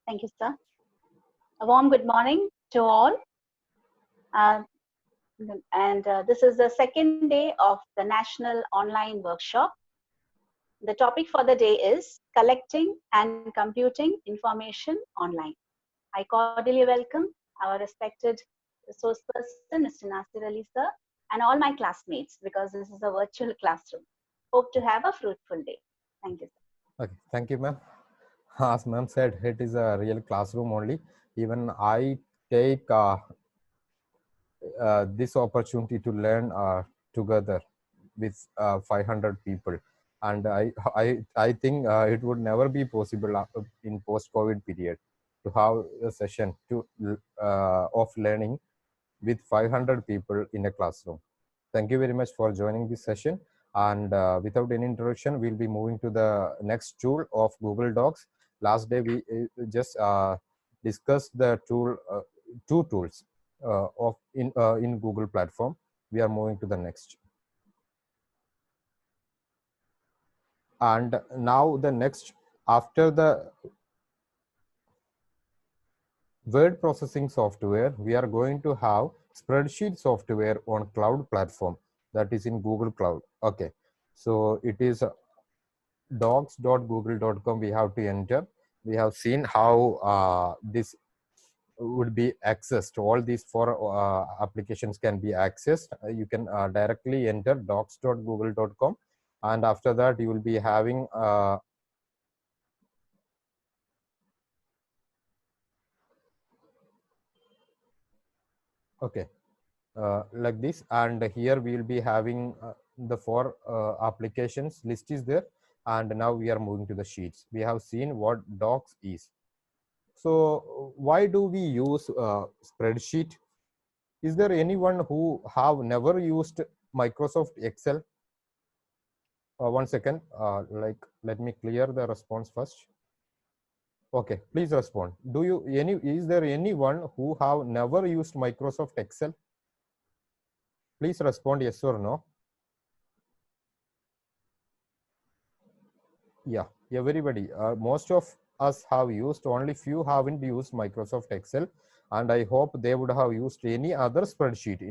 Thank you, sir. A warm good morning to all. Uh, this is the second day of the National Online Workshop. The topic for the day is collecting and computing information online. I cordially welcome our respected resource person, Mr. Nasir Ali, sir, and all my classmates because this is a virtual classroom. Hope to have a fruitful day. Thank you, sir. Okay, thank you, ma'am. As ma'am said, it is a real classroom only. Even I take this opportunity to learn together with 500 people, and I think it would never be possible in post-COVID period to have a session of learning with 500 people in a classroom. Thank you very much for joining this session. And without any introduction, we'll be moving to the next tool of Google Docs. Last day, we just discussed the two tools in Google platform. We are moving to the next. And now the next, after the word processing software, we are going to have spreadsheet software on cloud platform, that is in Google Cloud. Okay, so it is docs.google.com. We have to enter. We have seen how this would be accessed. All these four applications can be accessed. You can directly enter docs.google.com, and after that you will be having okay, like this, and here we will be having the four applications list is there. And now we are moving to the sheets. We have seen what docs is. So why do we use spreadsheet? Is there anyone who have never used Microsoft Excel? One second, let me clear the response first. Okay, please respond. Is there anyone who have never used Microsoft Excel? Please respond yes or no. Yeah, everybody. Most of us have used, only few haven't used Microsoft Excel, and I hope they would have used any other spreadsheet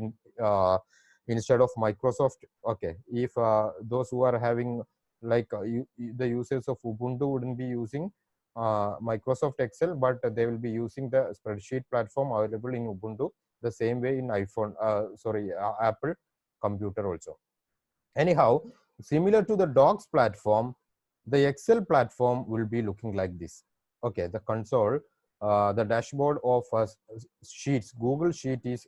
instead of Microsoft. Okay, if those who are having the users of Ubuntu wouldn't be using Microsoft Excel, but they will be using the spreadsheet platform available in Ubuntu, the same way in Apple computer also. Anyhow, similar to the Docs platform, the Excel platform will be looking like this. Okay, the console, the dashboard of sheets, Google Sheet is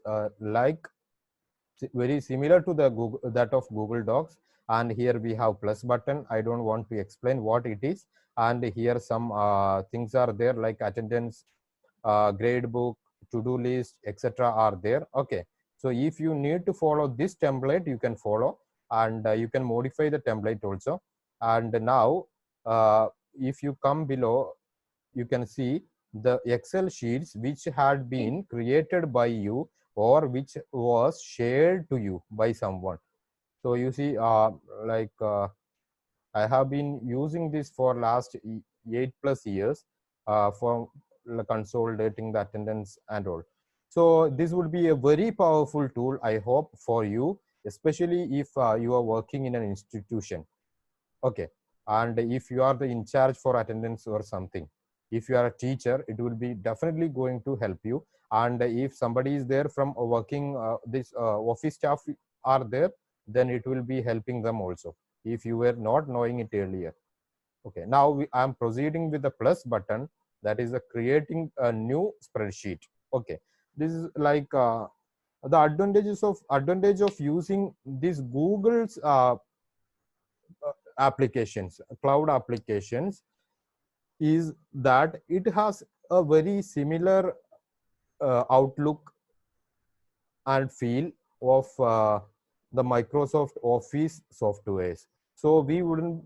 very similar to the that of Google Docs. And here we have plus button. I don't want to explain what it is. And here some things are there like attendance, grade book, to-do list, etc. are there. Okay, so if you need to follow this template, you can follow, and you can modify the template also. And now if you come below, you can see the Excel sheets which had been created by you or which was shared to you by someone. So you see I have been using this for last 8+ years for consolidating the attendance and all. So this would be a very powerful tool, I hope, for you, especially if you are working in an institution. Okay, and if you are the in charge for attendance or something, if you are a teacher, it will be definitely going to help you. And if somebody is there from working this office staff are there, then it will be helping them also if you were not knowing it earlier. Okay, now I am proceeding with the plus button, that is creating a new spreadsheet. Okay, this is like the advantage of using this Google's applications, cloud applications, is that it has a very similar outlook and feel of the Microsoft Office softwares. So we wouldn't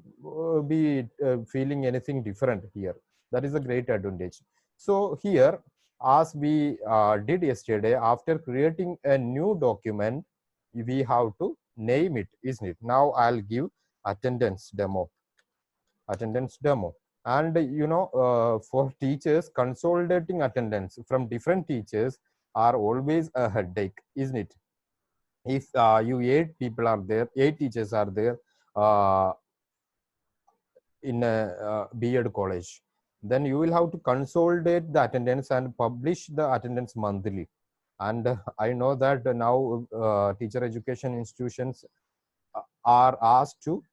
be feeling anything different here. That is a great advantage. So here, as we did yesterday, after creating a new document, we have to name it, isn't it? Now I'll give attendance demo. And for teachers, consolidating attendance from different teachers are always a headache, isn't it? If you 8 people are there, 8 teachers are there in a B.Ed college, then you will have to consolidate the attendance and publish the attendance monthly. And I know that now teacher education institutions are asked to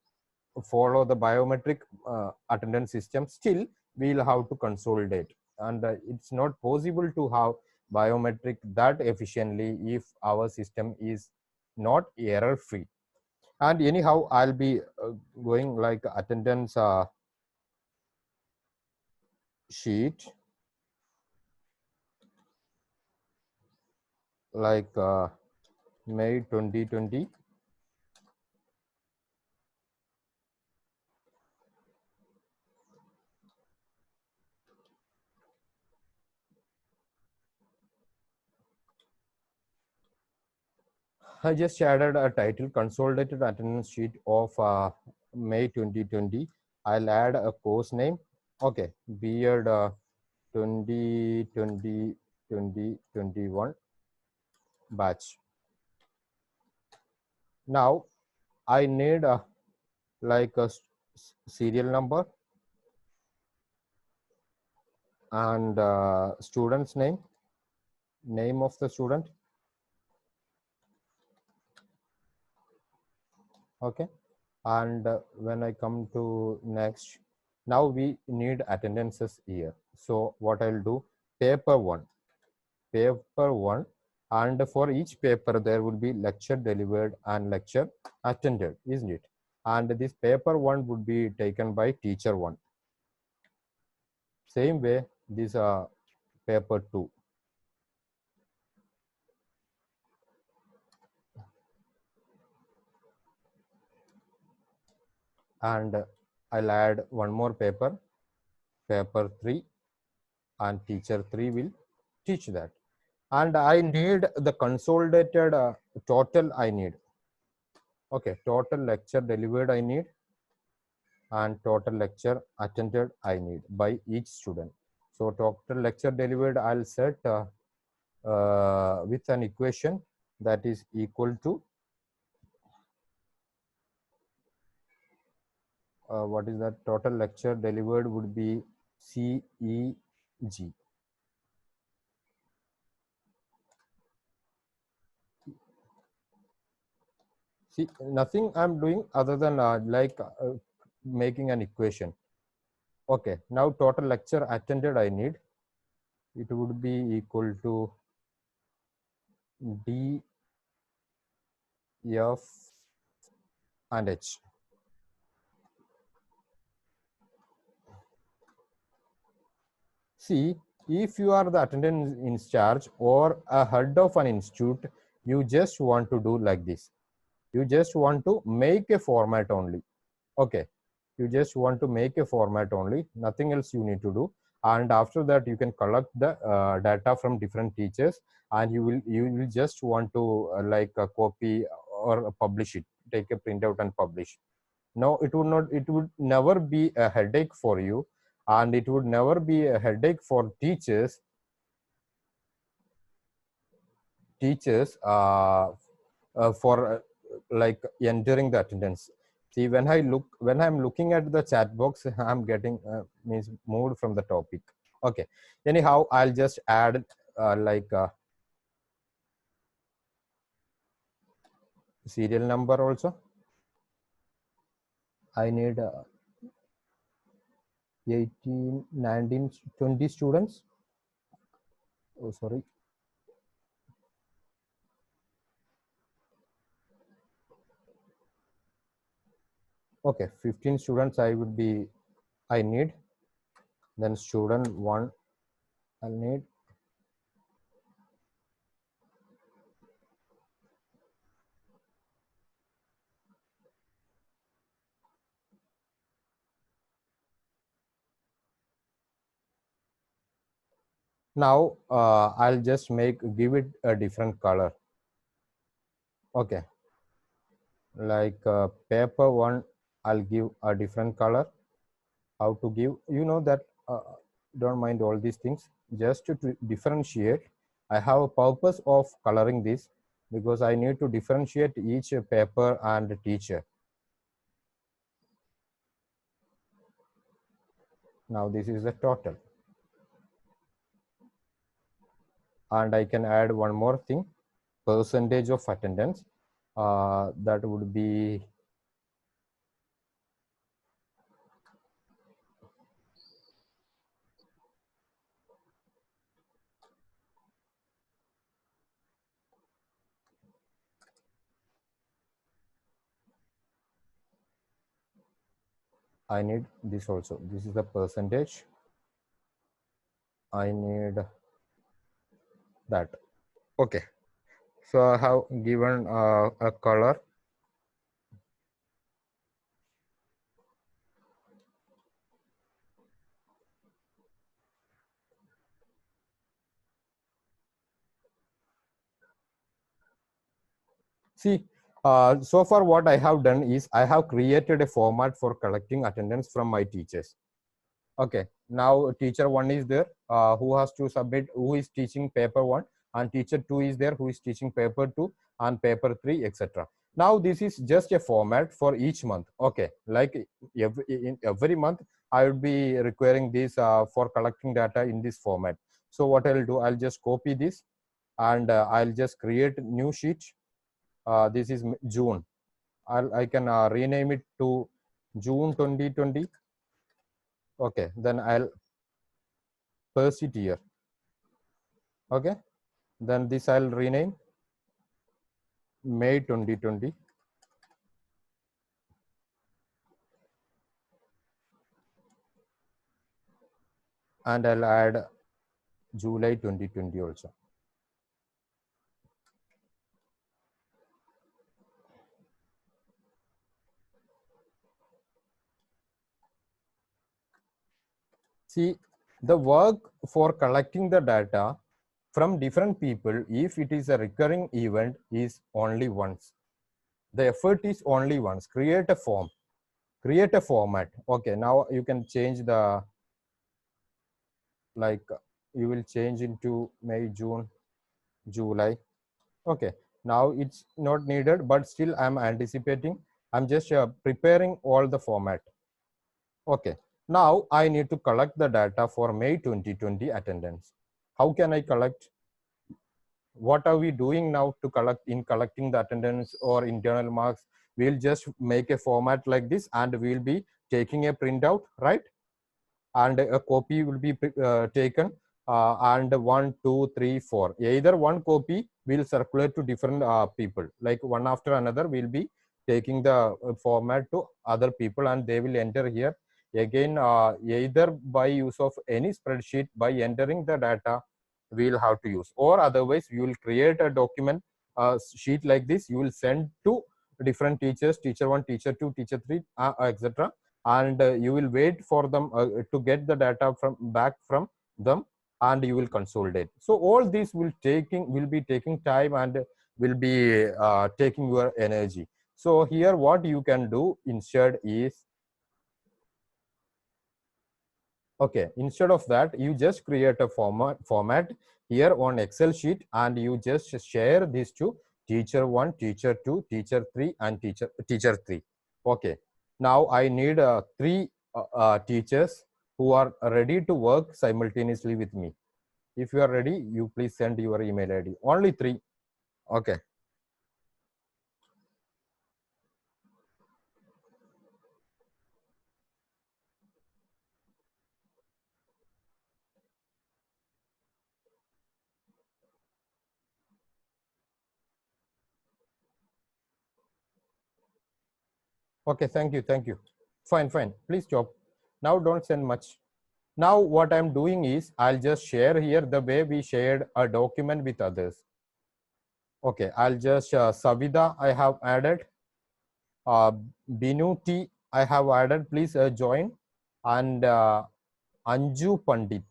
follow the biometric attendance system. Still, we'll have to consolidate, and it's not possible to have biometric that efficiently if our system is not error free. And anyhow, I'll be going like attendance sheet, like May 2020. I just added a title, consolidated attendance sheet of May 2020. I'll add a course name. Okay, B.Ed 2020 2021 batch. Now I need like a serial number and student's name of the student. Okay, and when I come to next, now we need attendances here. So what I'll do, paper one, and for each paper there will be lecture delivered and lecture attended, isn't it? And this paper one would be taken by teacher one. Same way, this paper two. And I'll add one more paper, paper 3, and teacher 3 will teach that. And I need the consolidated total I need. Okay, total lecture delivered I need, and total lecture attended I need by each student. So total lecture delivered I'll set with an equation that is equal to what is that? Total lecture delivered would be CEG. See, nothing I'm doing other than making an equation. Okay, now total lecture attended I need, it would be equal to D, F, and H. See, if you are the attendance in charge or a head of an institute, you just want to do like this. You just want to make a format only. Okay, you just want to make a format only, nothing else you need to do. And after that you can collect the data from different teachers, and you will just want to copy or publish it, take a printout and publish. No, it would never be a headache for you, and it would never be a headache for teachers for like entering the attendance. See, when I'm looking at the chat box, I'm getting means moved from the topic. Okay, anyhow, I'll just add serial number also. I need 18, 19, 20 students. Oh, sorry. Okay, 15 students I need. Then student 1 I'll need. Now I'll just give it a different color. Okay, like paper 1 I'll give a different color, how to give, you know that, don't mind all these things, just to differentiate. I have a purpose of coloring this because I need to differentiate each paper and teacher. Now this is the total. And I can add one more thing, percentage of attendance. That would be, I need this also. This is the percentage. I need that. Okay. So I have given a color. See, so far what I have done is I have created a format for collecting attendance from my teachers. Okay, now teacher one is there who has to submit, who is teaching paper one, and teacher two is there who is teaching paper two and paper three, etc. Now this is just a format for each month. Okay, like in every month I would be requiring this for collecting data in this format. So what I'll do, I'll just copy this and I'll just create new sheet. This is June. I can rename it to June 2020. Okay, then I'll paste it here. Okay, then this I'll rename May 2020. And I'll add July 2020 also. See, the work for collecting the data from different people, if it is a recurring event, is only once. The effort is only once. Create a form, create a format. Okay, now you can change the, like, you will change into May, June, July. Okay, now it's not needed, but still I'm anticipating. I'm just preparing all the format. Okay, now I need to collect the data for May 2020 attendance. How can I collect? What are we doing now to collect in collecting the attendance or internal marks? We'll just make a format like this and we'll be taking a printout, right? And a copy will be taken and 1, 2, 3, 4. Either one copy will circulate to different people, like one after another we'll be taking the format to other people and they will enter here again, either by use of any spreadsheet by entering the data we'll have to use, or otherwise you will create a document sheet like this, you will send to different teachers, teacher 1, teacher 2, teacher 3, etc. And you will wait for them to get the data from back from them and you will consolidate. So all these will be taking time and will be taking your energy. So here what you can do instead is, okay, instead of that you just create a format here on Excel sheet and you just share these to teacher 1, teacher 2, teacher 3 and teacher 3. Okay, now I need 3 teachers who are ready to work simultaneously with me. If you are ready, you please send your email ID. Only 3. Okay. Okay, thank you, thank you. Fine, fine. Please stop. Now don't send much. Now what I'm doing is I'll just share here the way we shared a document with others. Okay, I'll just Savida I have added, Binuti I have added, please join, and Anju Pandit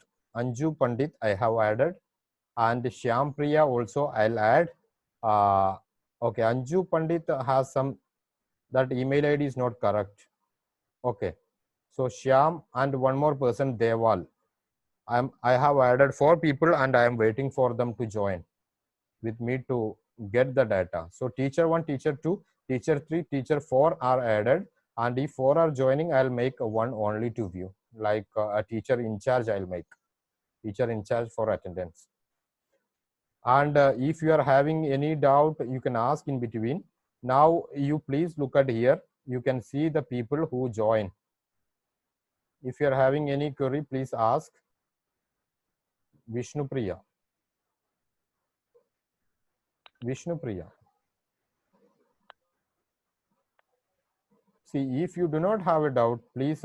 I have added, and Shyam Priya also I'll add. Okay, Anju Pandit has some, that email ID is not correct. Okay, So Shyam and one more person, Deval. I have added 4 people and I am waiting for them to join with me to get the data. So teacher 1, teacher 2, teacher 3, teacher 4 are added, and if 4 are joining, I'll make one only to view, like a teacher in charge. I'll make teacher in charge for attendance. And if you are having any doubt, you can ask in between. Now you please look at here. You can see the people who join. If you are having any query, please ask. Vishnu Priya. Vishnu Priya. See, if you do not have a doubt, please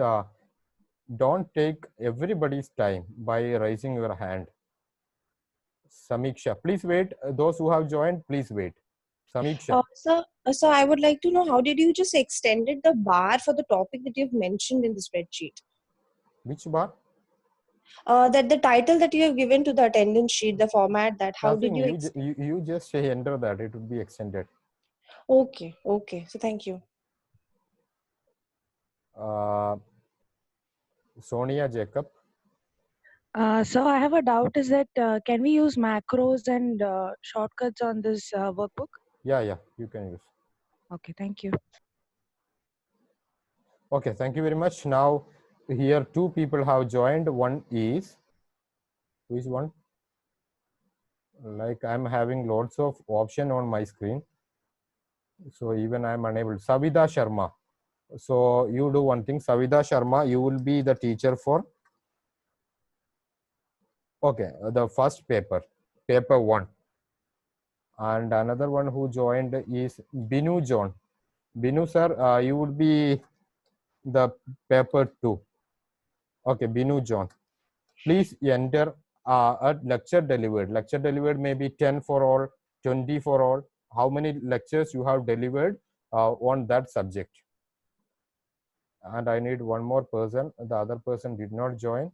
don't take everybody's time by raising your hand. Samiksha, please wait. Those who have joined, please wait. Samiksha. So I would like to know, how did you just extended the bar for the topic that you've mentioned in the spreadsheet? Which bar? That the title that you have given to the attendance sheet, the format, that how Nothing. did you? You just say enter that. It would be extended. Okay. So thank you. Sonia Jacob. So I have a doubt, is that can we use macros and shortcuts on this workbook? Yeah, you can use. Okay, thank you. Okay, thank you very much. Now here 2 people have joined. One is, who is one? Like I'm having lots of option on my screen, so even I'm unable. Savida Sharma. So you do one thing, Savida Sharma, you will be the teacher for, okay, the first paper 1. And another one who joined is Binu John. Binu sir, you would be the paper 2. Okay, Binu John. Please enter a lecture delivered. Lecture delivered may be 10 for all, 20 for all. How many lectures you have delivered on that subject. And I need one more person. The other person did not join.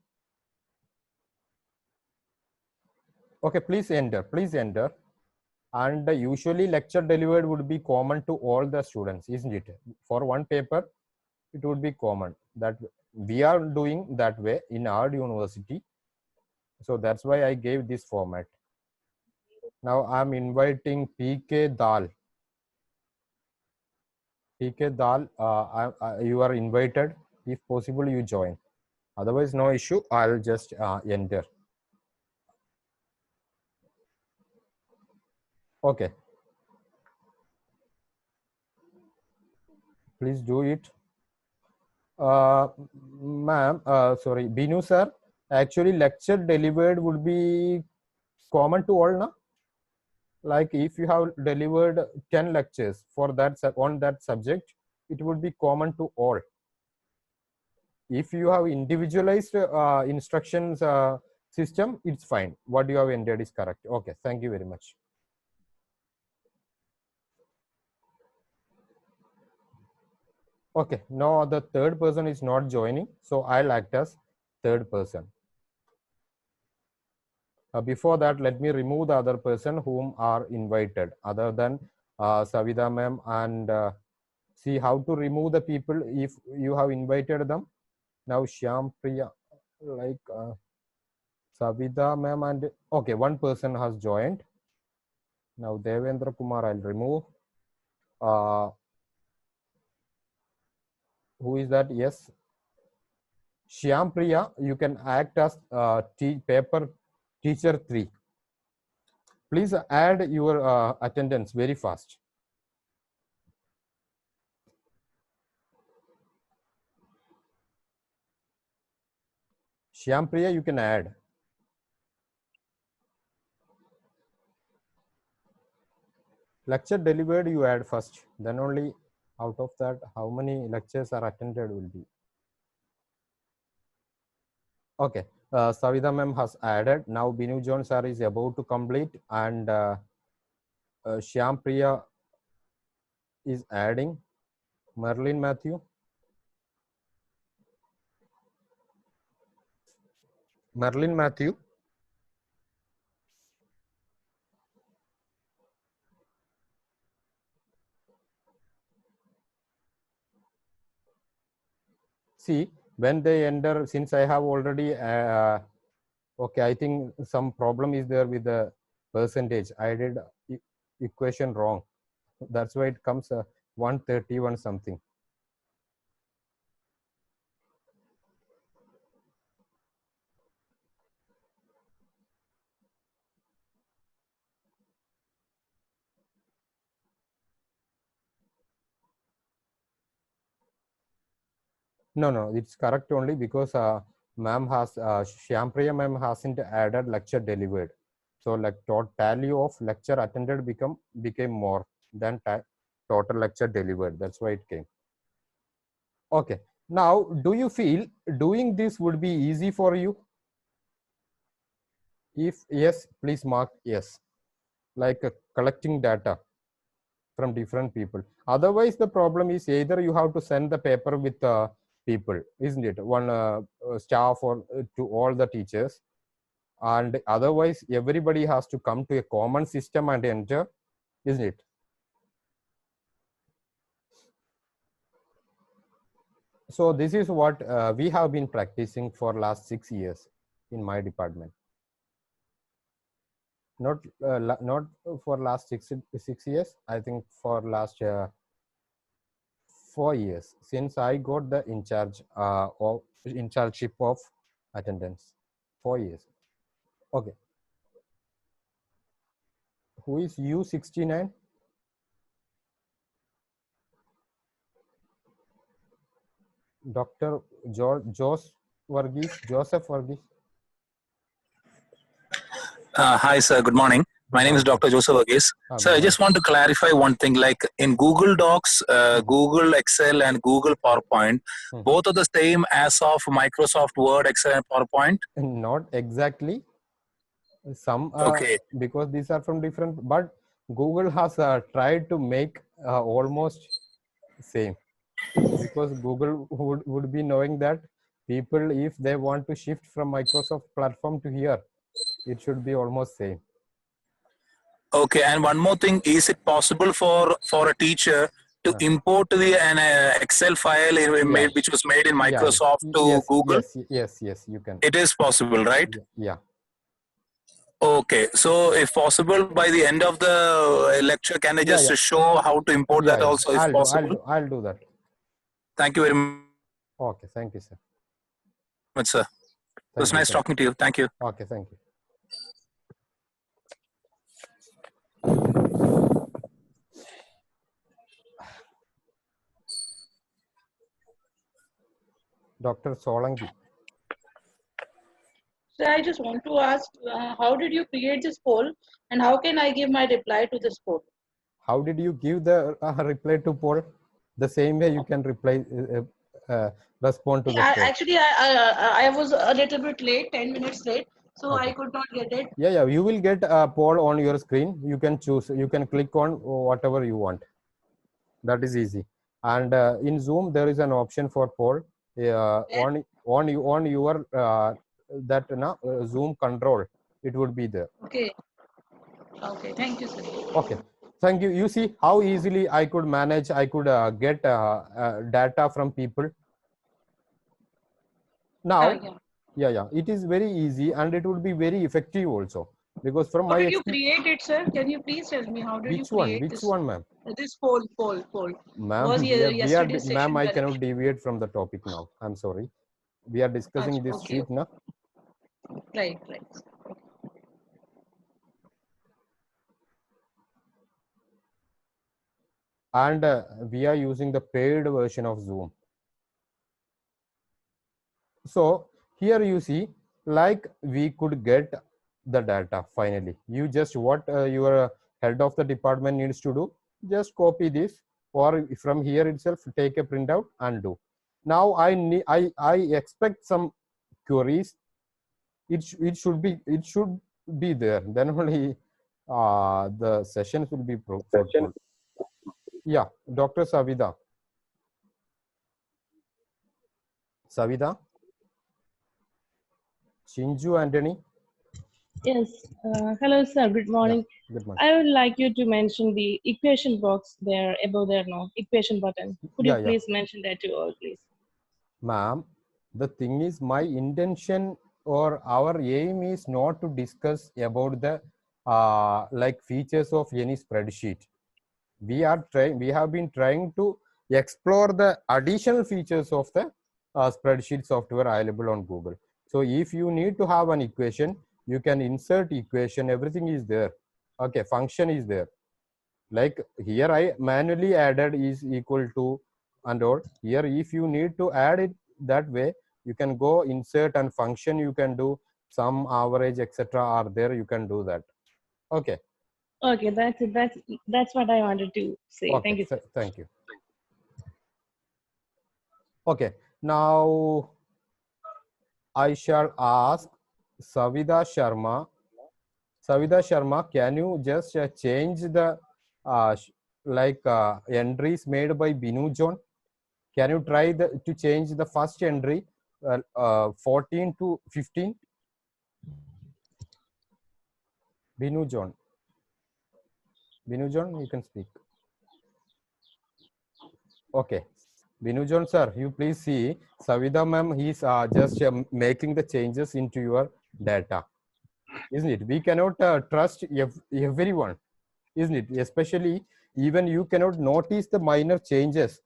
Okay, please enter. And usually lecture delivered would be common to all the students, isn't it? For one paper, it would be common. That we are doing that way in our university. So that's why I gave this format. Now I'm inviting PK Dal. PK Dal, you are invited. If possible, you join. Otherwise, no issue. I'll just enter. Okay. Please do it. Ma'am, sorry, Binu sir, actually lecture delivered would be common to all, na? Like if you have delivered 10 lectures for that on that subject, it would be common to all. If you have individualized instructions system, it's fine. What you have entered is correct. Okay, thank you very much. Okay, now the third person is not joining, so I'll act as third person. Before that, let me remove the other person whom are invited, other than Savida ma'am, and see how to remove the people if you have invited them. Now Shyam Priya, like Savida ma'am, and okay, one person has joined. Now Devendra Kumar, I'll remove. Who is that? Yes, Shyam Priya, you can act as paper teacher 3. Please add your attendance very fast. Shyam Priya, you can add. Lecture delivered, you add first. Then only out of that, how many lectures are attended will be. Okay, Savida ma'am has added. Now Binu John sir is about to complete, and Shyam Priya is adding. Merlin Matthew. Merlin Matthew. See, when they enter, since I have already, okay, I think some problem is there with the percentage. I did equation wrong. That's why it comes 131 something. No, it's correct only because ma'am has, Shyampriya ma'am hasn't added lecture delivered. So like tally of lecture attended became more than total lecture delivered. That's why it came. Okay. Now, do you feel doing this would be easy for you? If yes, please mark yes. Like collecting data from different people. Otherwise, the problem is either you have to send the paper with people, isn't it? One staff or to all the teachers, and otherwise everybody has to come to a common system and enter, isn't it? So this is what we have been practicing for last 6 years in my department. Not for last six years. I think for last 4 years since I got the in chargeship of attendance. 4 years. Okay. Who is U69? Dr. Joseph Varghese. Hi, sir. Good morning. My name is Dr. Joseph Varghese. Sir, I just want to clarify one thing. Like in Google Docs, Google Excel, and Google PowerPoint, both are the same as of Microsoft Word, Excel, and PowerPoint? Not exactly. Some okay, because these are from different, but Google has tried to make almost same, because Google would be knowing that people, if they want to shift from Microsoft platform to here, it should be almost same. Okay, and one more thing, is it possible for a teacher to import an Excel file which was made in Microsoft to Google? Yes, you can. It is possible, right? Yeah. Okay, so if possible, by the end of the lecture, can I just show how to import that also, if possible? I'll do that. Thank you very much. Okay, thank you, sir. Sir. It was nice talking to you. Thank you. Okay, thank you. Dr. Solanki. So I just want to ask, how did you create this poll, and how can I give my reply to this poll? How did you give the reply to poll? The same way you can reply, respond to the poll. Actually, I was a little bit late, 10 minutes late, so I could not get it. Yeah, you will get a poll on your screen. You can choose, you can click on whatever you want. That is easy. And in Zoom, there is an option for poll. On your Zoom control, it would be there. Okay, thank you, sir. Okay, thank you. You see how easily I could manage, I could get data from people. Now, it is very easy, and it would be very effective also. Because from how did you create it, sir? Can you please tell me how did you create Which one, ma'am? This poll. Ma'am, I cannot deviate from the topic now. I'm sorry. We are discussing this sheet now. Right. And we are using the paid version of Zoom. So here you see, like we could get the data finally. You just what your head of the department needs to do, just copy this, or from here itself take a printout and do. Now I expect some queries. It should be there. Then only the sessions will be fruitful. Yeah, Dr. Savida. Shinju Anthony. Yes. Hello, sir. Good morning. Yeah, good morning. I would like you to mention the equation box there, above there now, equation button. Could you please mention that to all, please? Ma'am, The thing is, my intention or our aim is not to discuss about the like features of any spreadsheet. We have been trying to explore the additional features of the spreadsheet software available on Google. So if you need to have an equation, you can insert equation, everything is there. Okay, function is there. Like here I manually added is equal to and all. Here if you need to add it that way, you can go insert and function, you can do sum, average, etc. are there, you can do that. Okay. Okay, that's it. That's what I wanted to say. Okay, Thank you, sir. thank you. Okay, now I shall ask Savida Sharma. Savida Sharma, can you just change the entries made by Binu John? Can you try to change the first entry 14 to 15? Binu John. Binu John, you can speak. Okay. Binu John sir, you please see Savida ma'am, he's just making the changes into your data. Isn't it? We cannot trust everyone, isn't it? Especially even you cannot notice the minor changes,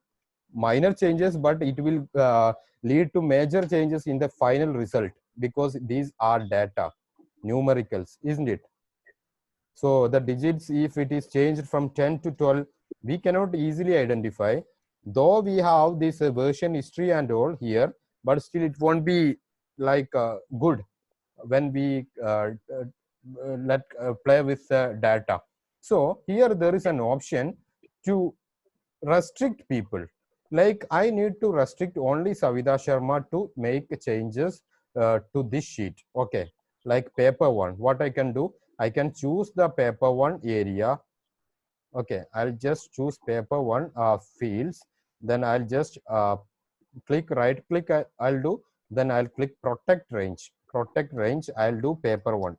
but it will lead to major changes in the final result because these are data, numericals, isn't it? So the digits, if it is changed from 10 to 12, we cannot easily identify. Though we have this version history and all here, but still it won't be like good when we play with data. So here there is an option to restrict people. Like I need to restrict only Savida Sharma to make changes to this sheet. Okay, like paper one. What I can do, I can choose the paper one area. Okay, I'll just choose paper one fields. Then I'll just click right click. I'll do. Then I'll click protect range. Protect range. I'll do paper one.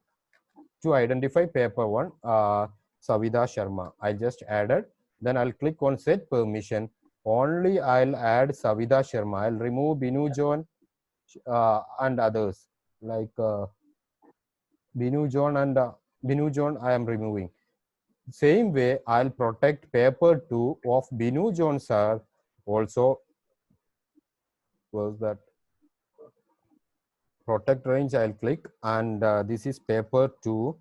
To identify paper one, Savida Sharma. I just added. Then I'll click on set permission. Only I'll add Savida Sharma. I'll remove Binu John and others like Binu John and Binu John I am removing. Same way, I'll protect paper 2 of Binu John sir. Also, was that protect range? I'll click, and this is paper 2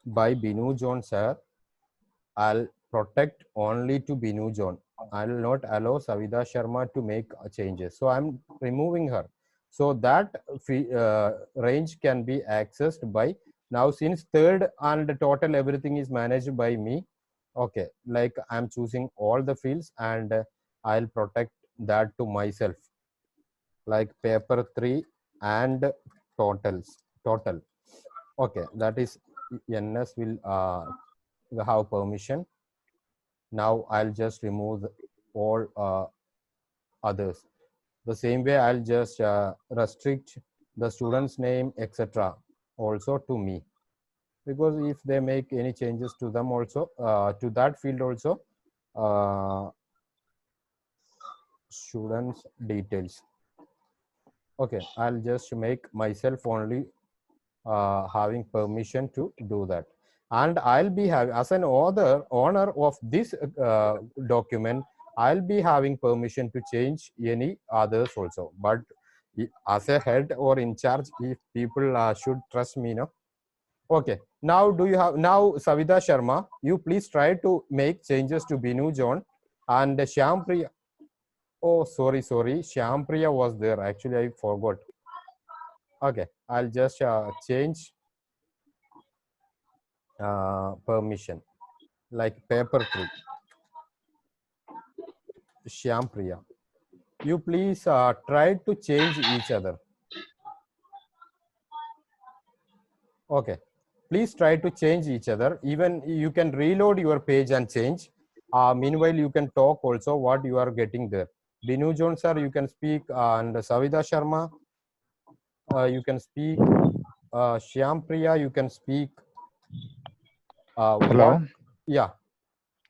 by Binu John sir. I'll protect only to Binu John. I will not allow Savida Sharma to make changes. So I'm removing her. So that range can be accessed by now, since third and total everything is managed by me. Okay, like I'm choosing all the fields and I'll protect that to myself, like paper 3 and total. Okay, that is NS will have permission. Now I'll just remove all others. The same way I'll just restrict the student's name, etc. also to me, because if they make any changes to them also, to that field also, students details. Okay, I'll just make myself only having permission to do that. And I'll be having, as an owner of this document, I'll be having permission to change any others also. But as a head or in charge, if people should trust me, no? Okay, now now Savida Sharma, you please try to make changes to Binu John and Shyampriya. Oh, sorry, Shyampriya was there. Actually, I forgot. Okay, I'll just change permission, like paper 3. Shyampriya, you please try to change each other. Okay, please try to change each other. Even you can reload your page and change. Meanwhile, you can talk also what you are getting there. Binu Jones sir, you can speak, and Savida Sharma, you can speak. Shyampriya, you can speak. Hello. Yeah.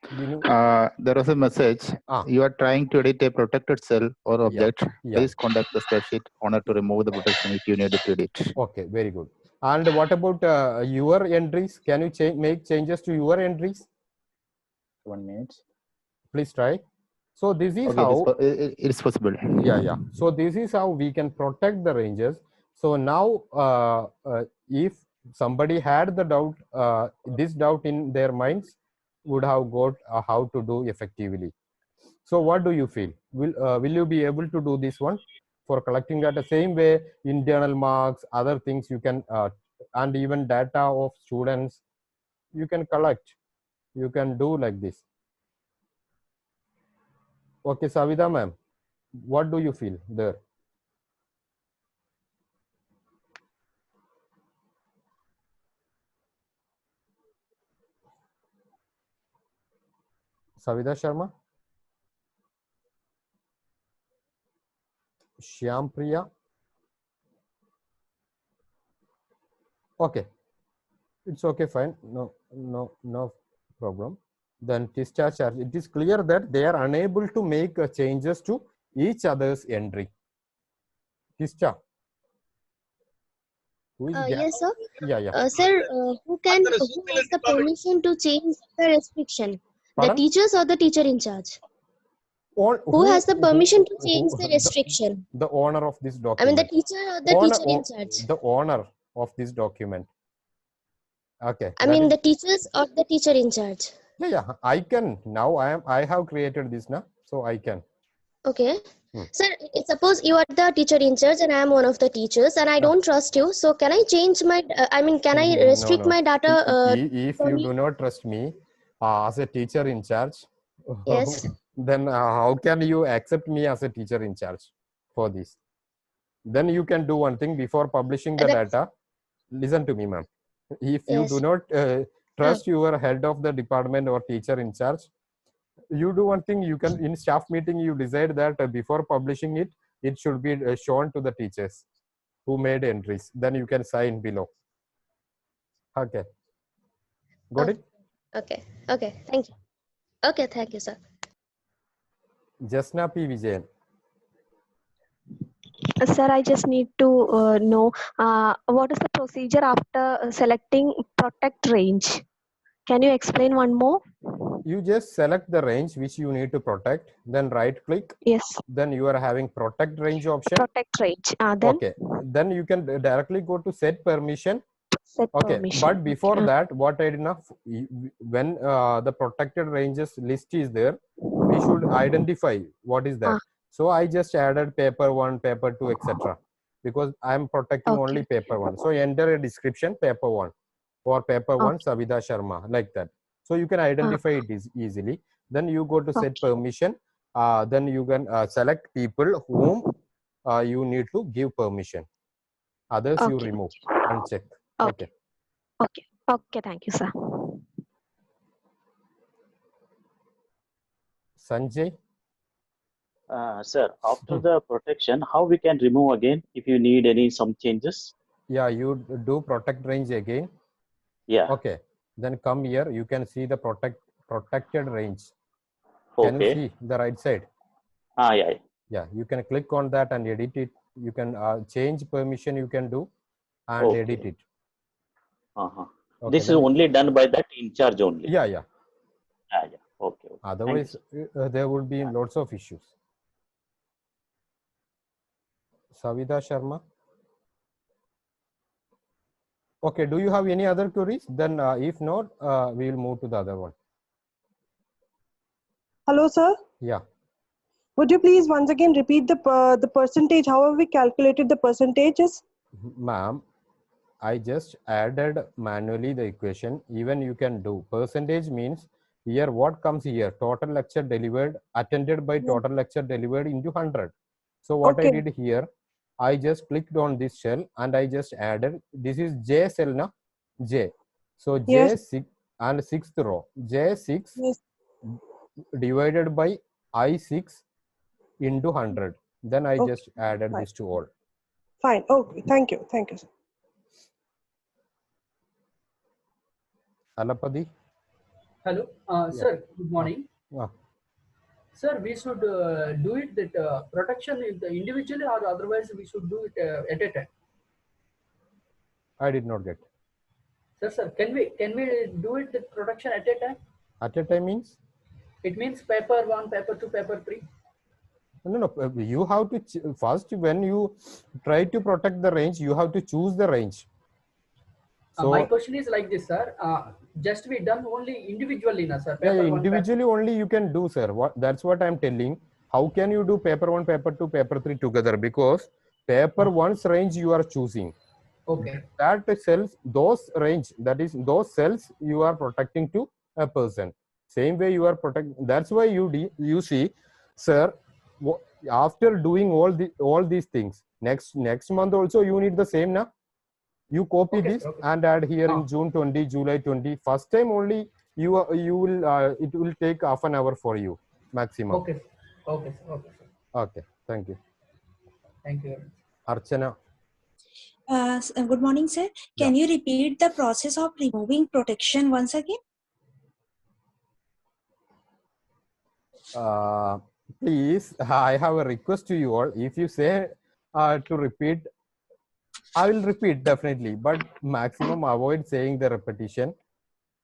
Binu? There was a message. Ah. You are trying to edit a protected cell or object. Yeah. Please contact the spreadsheet owner to remove the protection if you need to edit. Okay, very good. And what about your entries? Can you make changes to your entries? 1 minute. Please try. So this is Okay, how it is possible. Yeah. So this is how we can protect the ranges. So now if somebody had the doubt, this doubt in their minds would have got how to do effectively. So what do you feel? Will you be able to do this one for collecting data? Same way, internal marks, other things you can, and even data of students, you can collect. You can do like this. Okay, Savita ma'am, what do you feel there? Savita Sharma? Shyam Priya? Okay, it's okay, fine. No problem. Then discharge charge. It is clear that they are unable to make changes to each other's entry. Tisha. Who is Yes, sir. Yeah. Sir, who has the permission to change the restriction? Pardon? The teachers or the teacher in charge? Who Who has the permission to change the restriction? The owner of this I document. mean, the teacher or the teacher in charge? The owner of this document. Okay. I mean, the teachers or the teacher in charge? Yeah. I can now. I have created this now, so I can. Okay. Sir, suppose you are the teacher in charge and I am one of the teachers and I don't trust you. So can I change my, can I restrict my data? If you do not trust me as a teacher in charge, yes. Then how can you accept me as a teacher in charge for this? Then you can do one thing before publishing the data. Listen to me, ma'am. If you do not trust your head of the department or teacher in charge, you do one thing. You can, in staff meeting, you decide that before publishing it, it should be shown to the teachers who made entries. Then you can sign below. Okay. Got it? Okay. Thank you. Okay, thank you, sir. Jasna P. Vijayan. Sir, I just need to know what is the procedure after selecting protect range. Can you explain one more? You just select the range which you need to protect, then right click. Yes. Then you are having protect range option. Protect range. Then? Okay. Then you can directly go to set permission. Set permission. But before that, what I did now, when the protected ranges list is there, we should identify what is that. So I just added paper 1, paper 2, etc. Because I am protecting only paper 1. So enter a description paper 1 or paper 1 Savita Sharma, like that. So you can identify it easily. Then you go to set permission. Then you can select people whom you need to give permission. Others you remove, uncheck. Okay. Thank you, sir. Sanjay. Sir, after the protection, how we can remove again if you need some changes? Yeah, you do protect range again. Yeah. Okay. Then come here. You can see the protected range. Can you see the right side? Yeah. Yeah. You can click on that and edit it. You can change permission. You can do and edit it. This is only done by that in charge only. Yeah. Okay. Otherwise, there would be lots of issues. Savita Sharma. Okay, do you have any other queries? Then if not, we will move to the other one. Hello, sir. Yeah. Would you please once again repeat the percentage? How have we calculated the percentages? Ma'am, I just added manually the equation. Even you can do. Percentage means here what comes here? Total lecture delivered, attended by total lecture delivered into 100. So what I did here, I just clicked on this cell and I just added, this is J cell na, J. So J6 and 6th row, J6 divided by I6 into 100. Then I just added this to all. Fine. Okay. Thank you. Thank you, sir. Alapadi. Hello, Yeah. sir. Good morning. Ah. Sir, we should do it that protection in the individually or otherwise we should do it at a time. I did not get. Sir, can we do it the protection at a time? At a time means? It means paper 1, paper 2, paper 3. No. You have to first, when you try to protect the range, you have to choose the range. So My question is like this, sir. Just we done only individually, na sir. yeah, Paper 1, individually only you can do, sir. That's what I'm telling. How can you do paper 1, paper 2, paper 3 together? Because paper 1's range you are choosing. Okay. That cells, those range, that is those cells you are protecting to a person. Same way you are protecting. That's why you see, sir. After doing all these things, next month also you need the same now. You copy this and add here in June 20, July 20. First time only you will it will take half an hour for you maximum. Okay. Okay. Okay. Okay. Thank you. Thank you. Archana. Good morning, sir. Can you repeat the process of removing protection once again? Please, I have a request to you all. If you say to repeat, I will repeat definitely, but maximum avoid saying the repetition.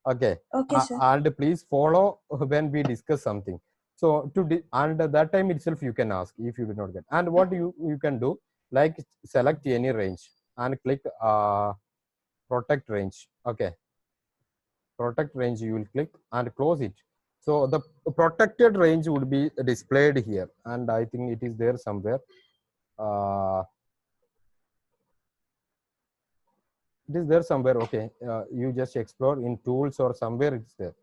Okay. Okay, sir. And please follow when we discuss something. So and that time itself you can ask if you did not get. And what you can do, like select any range and click protect range. Okay. Protect range you will click and close it. So the protected range would be displayed here, and I think it is there somewhere. It is there somewhere. Okay, you just explore in tools or somewhere it's there.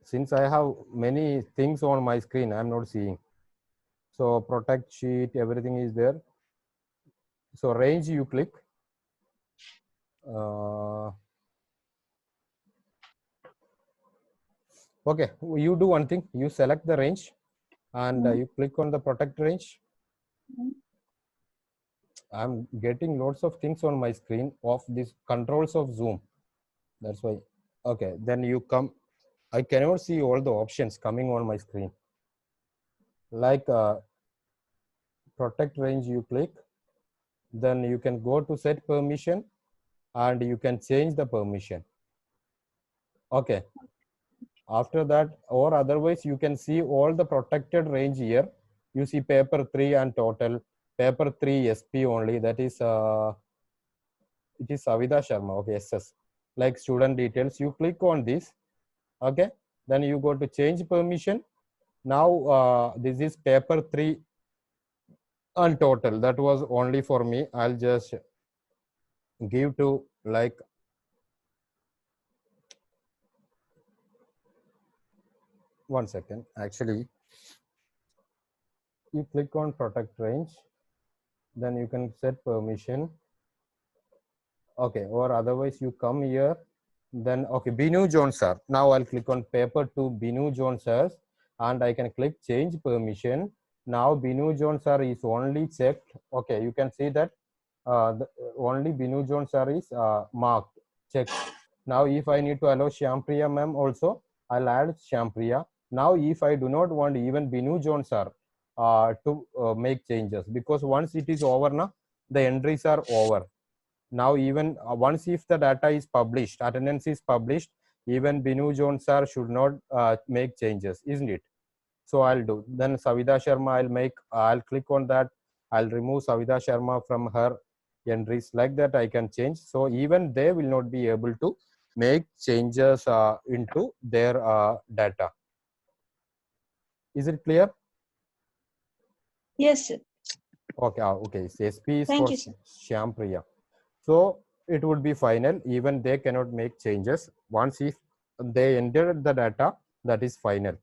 Since I have many things on my screen, I'm not seeing. So protect sheet, everything is there. So range you click. Okay, you do one thing. You select the range and you click on the protect range. I'm getting lots of things on my screen of these controls of Zoom. That's why. Okay, then you come. I cannot see all the options coming on my screen. Like protect range, you click. Then you can go to set permission and you can change the permission. Okay. After that, or otherwise, you can see all the protected range here. You see paper 3 and total. Paper 3 SP only, that is it is Savita Sharma. Okay, SS. Like student details, you click on this. Okay, then you go to change permission. Now this is paper 3 and total. That was only for me. I'll just give to like one second. Actually, you click on protect range. Then you can set permission. Okay, or otherwise you come here. Then okay, Binu Jones sir. Now I'll click on paper 2 Binu Jones sir, and I can click change permission. Now Binu Jones sir is only checked. Okay, you can see that only Binu Jones sir is marked, checked. Now if I need to allow Shyampriya ma'am also, I'll add Shyampriya. Now if I do not want even Binu Jones sir to make changes, because once it is over now, the entries are over. Now even once if the data is published, attendance is published, even Binu Jones sir should not make changes, isn't it? So I'll do. Then Savita Sharma, I'll click on that. I'll remove Savita Sharma from her entries. Like that I can change. So even they will not be able to make changes into their data. Is it clear? Yes, sir. Okay, okay. SP is Thank for you, sir. Shyampriya. So it would be final. Even they cannot make changes. Once if they entered the data, that is final.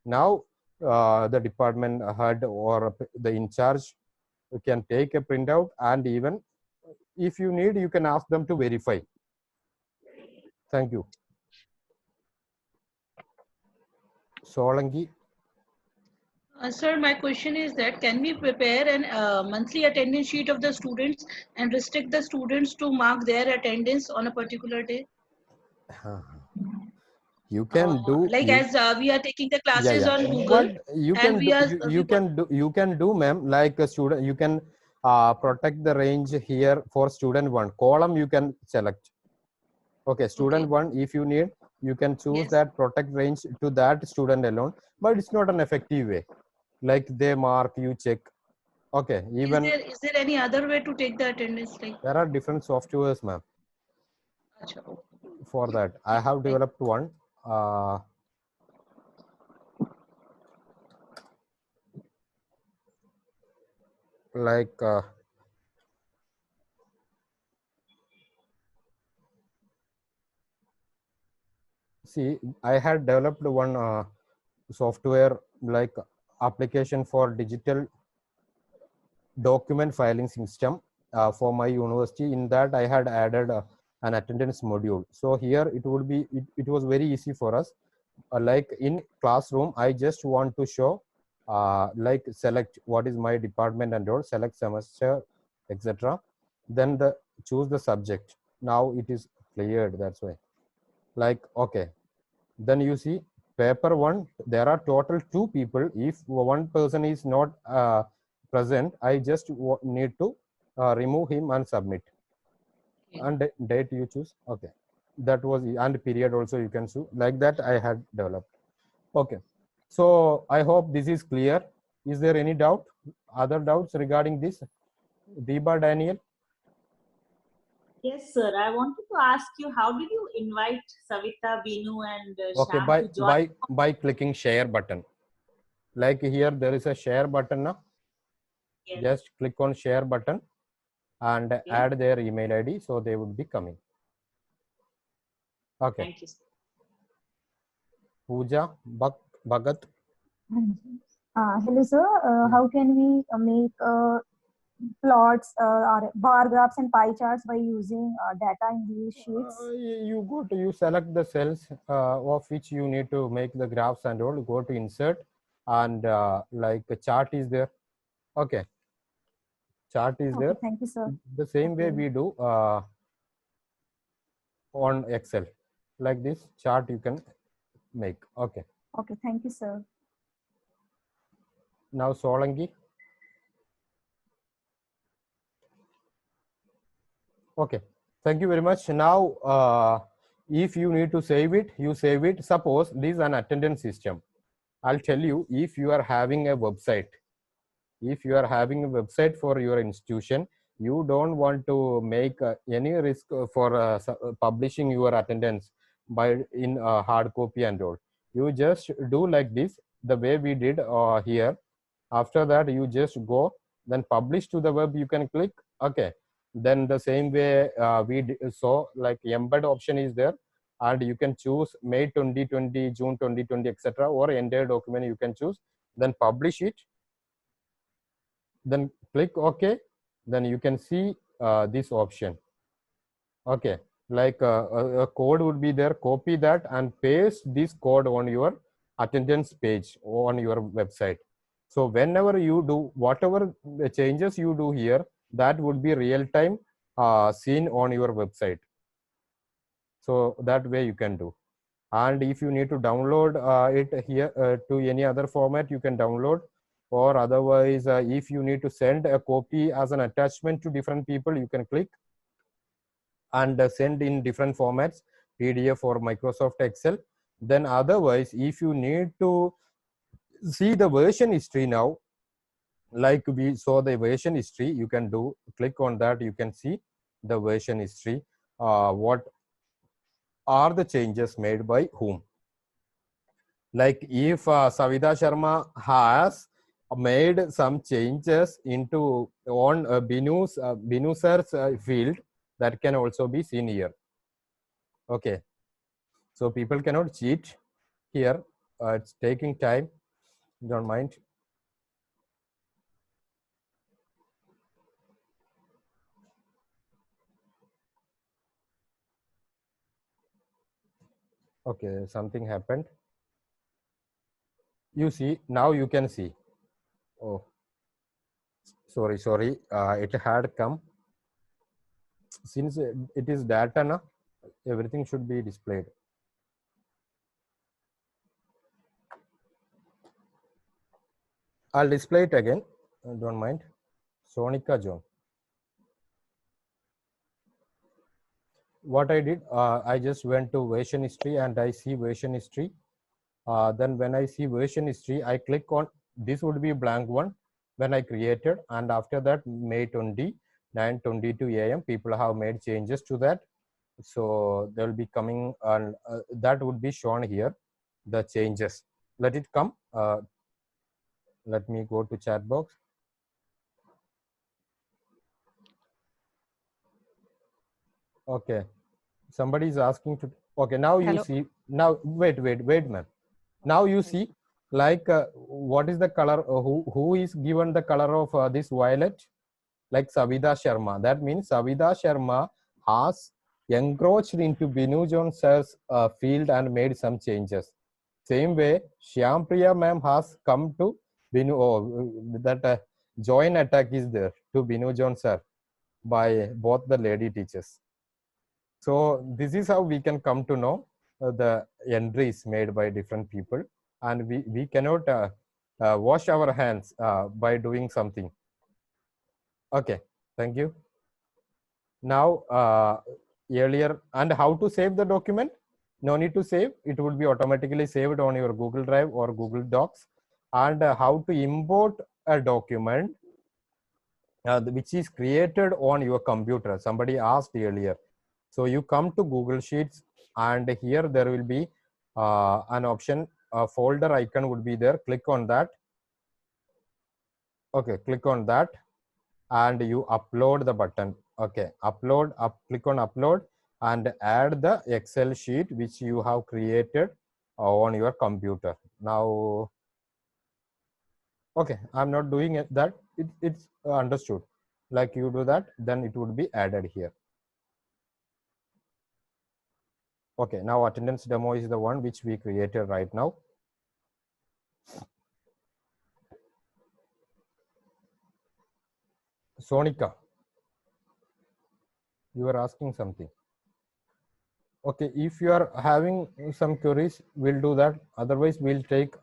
Now the department head or the in charge can take a printout, and even if you need, you can ask them to verify. Thank you. Solangi. Sir, my question is that can we prepare a monthly attendance sheet of the students and restrict the students to mark their attendance on a particular day? You can do like you, as we are taking the classes on Google, but you and can we do are you can do, ma'am, like a student. You can protect the range here for student 1 column. You can select. Okay, student 1, if you need, you can choose that protect range to that student alone, but it's not an effective way. Like they mark, you check. Okay, even is there any other way to take the attendance? Like, there are different softwares, ma'am. For that, I have developed one. Like see, I had developed one software like application for digital document filing system for my university. In that, I had added an attendance module. So here it would be, it was very easy for us. Like in classroom, I just want to show like select what is my department and all, select semester, etc. Then the choose the subject. Now it is cleared, that's why. Like, okay, then you see paper 1, there are total 2 people. If one person is not present, I just need to remove him and submit. And date you choose. Okay, that was, and period also you can choose. Like that I had developed. Okay, so I hope this is clear. Is there any doubt, other doubts regarding this? Deepa, Daniel? Yes, sir. I wanted to ask you, how did you invite Savita, Binu, and Okay, Sham to join? by clicking share button. Like here there is a share button now. Yes. Just click on share button and add their email ID, so they would be coming. Okay. Thank you, sir. Pooja Bhagat. Hello, sir. How can we make plots or bar graphs and pie charts by using data in these sheets? You go to, you select the cells of which you need to make the graphs and all. Go to insert and like a chart is there. Okay, chart is there. Thank you, sir. The same way we do on Excel. Like this chart you can make. Okay. Okay, thank you, sir. Now Solangi. Okay, thank you very much. Now if you need to save it, you save it. Suppose this is an attendance system. I'll tell you, if you are having a website, for your institution, you don't want to make any risk for publishing your attendance by in hard copy and all. You just do like this, the way we did here. After that, you just go, then publish to the web, you can click. Okay, then the same way we saw, like embed option is there, and you can choose May 2020, June 2020, etc., or entire document you can choose, then publish it, then click OK. Then you can see this option. Okay, like a code would be there. Copy that and paste this code on your attendance page on your website. So whenever you do whatever the changes you do here, that would be real time seen on your website. So that way you can do. And if you need to download it here to any other format, you can download. Or otherwise, if you need to send a copy as an attachment to different people, you can click and send in different formats, PDF or Microsoft Excel. Then otherwise, if you need to see the version history now, like we saw the version history, you can do, click on that, you can see the version history, what are the changes made by whom. Like if Savita Sharma has made some changes into on Binu sir's field, that can also be seen here. Okay, so people cannot cheat here. It's taking time, don't mind. Okay, something happened. You see, now you can see. Oh, sorry, it had come. Since it is data now, Everything should be displayed. I'll display it again. Don't mind. Sonika John. What I did, I just went to version history and I see version history. Then when I see version history, I click on, this would be blank one when I created, and after that May 20, 9:22 a.m. people have made changes to that. So they will be coming, and that would be shown here, the changes. Let it come. Let me go to chat box. Okay, somebody is asking to, okay, now you Hello. see, now wait ma'am. Now you see, like what is the color, who is given the color of this violet? Like Savita Sharma. That means Savita Sharma has encroached into Binu John sir's field and made some changes. Same way, Shyam Priya ma'am has come to Binu, that joint attack is there to Binu John sir by both the lady teachers. So this is how we can come to know the entries made by different people, and we cannot wash our hands by doing something. Okay, thank you. Now, earlier, and how to save the document? No need to save. It would be automatically saved on your Google Drive or Google Docs. And how to import a document which is created on your computer. Somebody asked earlier. So you come to Google Sheets, and here there will be an option, a folder icon would be there. Click on that. Okay, click on that, and you upload the button. Okay, upload, click on upload and add the Excel sheet which you have created on your computer. Now, okay, I'm not doing it, that it's understood. Like you do that, then it would be added here. Okay, now attendance demo is the one which we created right now. Sonika, you are asking something. Okay, if you are having some queries, we'll do that. Otherwise, we'll take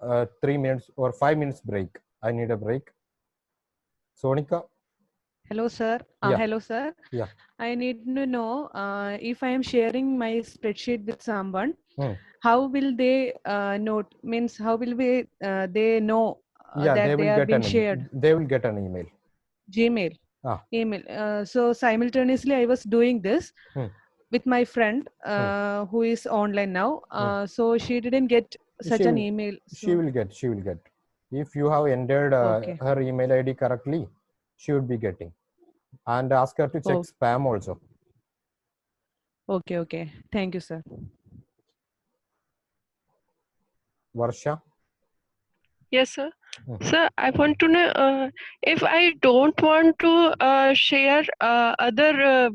3 minutes or 5 minutes break. I need a break. Sonika? Hello, sir. Yeah. Hello, sir. Yeah. I need to know if I am sharing my spreadsheet with someone, how will they note? Means how will they know Yeah, that they have been shared? They will get an email. Gmail. Email. So simultaneously, I was doing this with my friend who is online now. So she didn't get such an email. She will get. If you have entered her email ID correctly, she would be getting. And ask her to check spam also. Okay. Thank you, sir. Varsha? Yes, sir. Sir, I want to know if I don't want to share other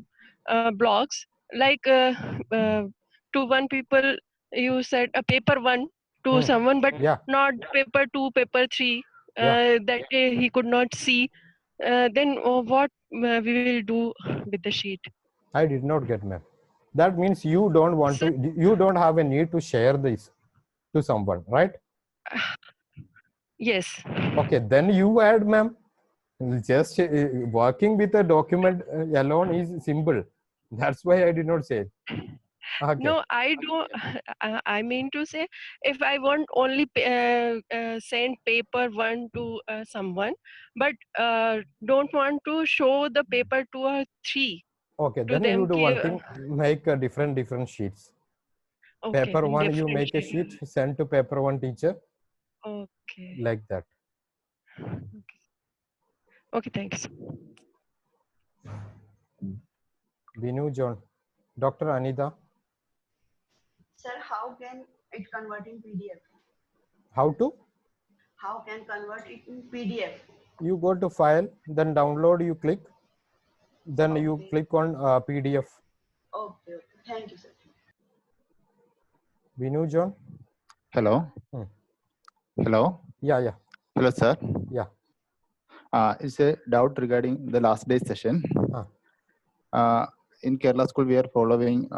blogs, like to one people, you said a paper one to someone, but not paper 2, paper 3, that he could not see. Then what we will do with the sheet? I did not get, ma'am. That means you don't want to, you don't have a need to share this to someone, right? Yes. Okay, then you add, ma'am. Just working with a document alone is simple. That's why I did not say it. Okay. No, I don't. I mean to say, if I want only send paper 1 to someone, but don't want to show the paper 2 or 3. Okay, to then them you do one thing, make a different sheets. Okay, Paper 1, you different make a sheet, send to paper 1 teacher. Okay. Like that. Okay, thanks. Binu John. Dr. Anita. Sir, how can it convert in PDF? How to? How can convert it in PDF? You go to file, then download, you click. Then you click on PDF. Okay. Thank you, sir. Binu John. Hello. Hello. Yeah. Hello, sir. Yeah. It's a doubt regarding the last day session. In Kerala school, we are following